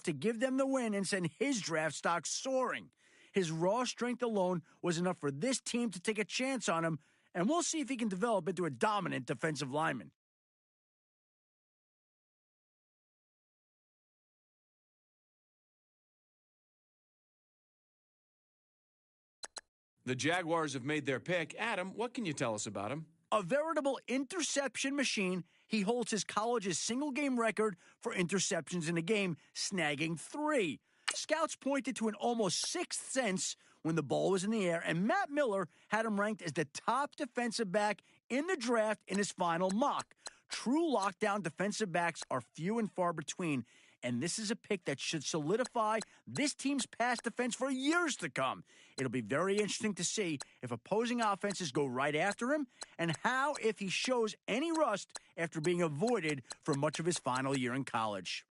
enough to give them the win and send his draft stock soaring. His raw strength alone was enough for this team to take a chance on him, and we'll see if he can develop into a dominant defensive lineman. The Jaguars have made their pick. Adam, what can you tell us about him? A veritable interception machine, he holds his college's single-game record for interceptions in a game, snagging 3. Scouts pointed to an almost sixth sense when the ball was in the air, and Matt Miller had him ranked as the top defensive back in the draft in his final mock. True lockdown defensive backs are few and far between, and this is a pick that should solidify this team's pass defense for years to come. It'll be very interesting to see if opposing offenses go right after him, and how if he shows any rust after being avoided for much of his final year in college.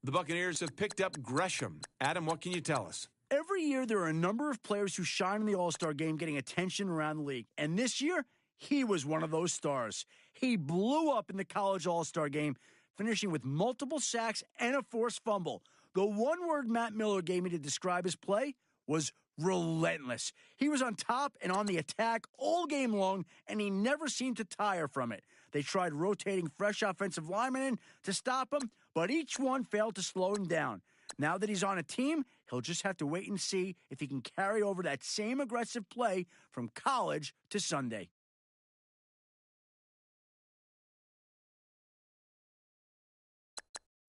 The Buccaneers have picked up Gresham. Adam, what can you tell us? Every year, there are a number of players who shine in the All-Star game, getting attention around the league. And this year, he was one of those stars. He blew up in the college All-Star game, finishing with multiple sacks and a forced fumble. The one word Matt Miller gave me to describe his play was relentless. He was on top and on the attack all game long, and he never seemed to tire from it. They tried rotating fresh offensive linemen in to stop him, but each one failed to slow him down. Now that he's on a team, he'll just have to wait and see if he can carry over that same aggressive play from college to Sunday.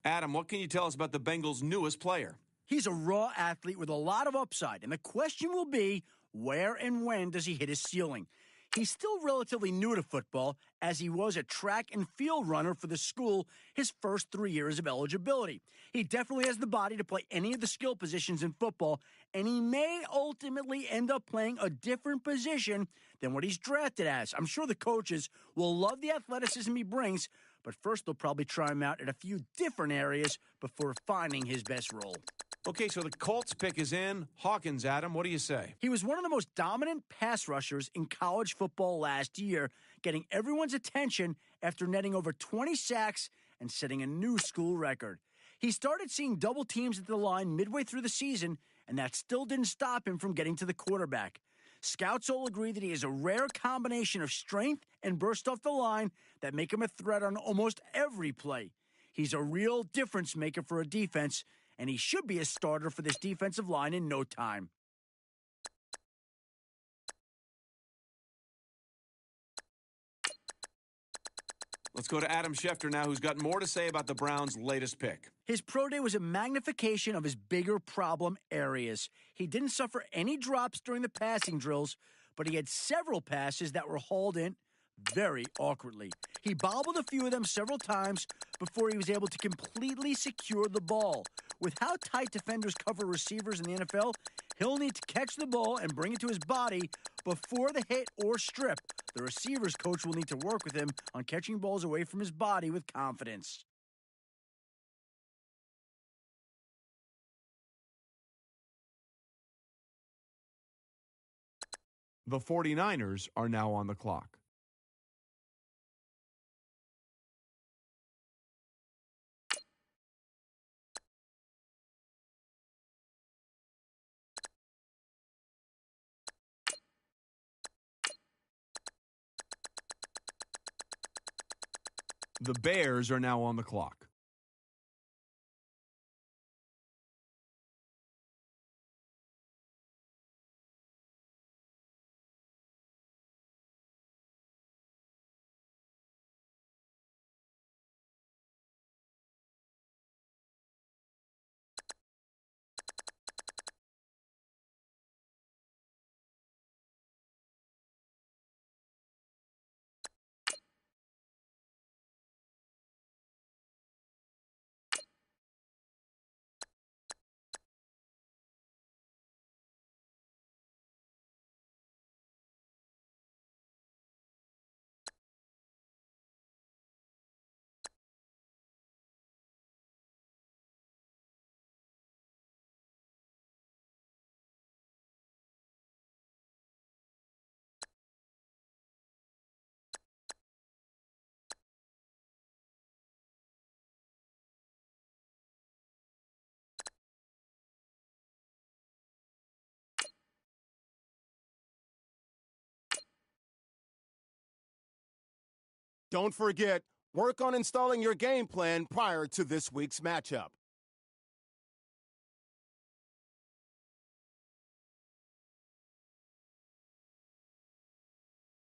Adam, what can you tell us about the Bengals' newest player? He's a raw athlete with a lot of upside, and the question will be, where and when does he hit his ceiling? He's still relatively new to football, as he was a track and field runner for the school his first 3 years of eligibility. He definitely has the body to play any of the skill positions in football, and he may ultimately end up playing a different position than what he's drafted as. I'm sure the coaches will love the athleticism he brings, but first they'll probably try him out at a few different areas before finding his best role. Okay, so the Colts pick is in. Hawkins, Adam, what do you say? He was one of the most dominant pass rushers in college football last year, getting everyone's attention after netting over 20 sacks and setting a new school record. He started seeing double teams at the line midway through the season, and that still didn't stop him from getting to the quarterback. Scouts all agree that he is a rare combination of strength and burst off the line that make him a threat on almost every play. He's a real difference maker for a defense, and he should be a starter for this defensive line in no time. Let's go to Adam Schefter now, who's got more to say about the Browns' latest pick. His pro day was a magnification of his bigger problem areas. He didn't suffer any drops during the passing drills, but he had several passes that were hauled in very awkwardly. He bobbled a few of them several times before he was able to completely secure the ball. With how tight defenders cover receivers in the NFL, he'll need to catch the ball and bring it to his body before the hit or strip. The receivers coach will need to work with him on catching balls away from his body with confidence. The 49ers are now on the clock. The Bears are now on the clock. Don't forget, work on installing your game plan prior to this week's matchup.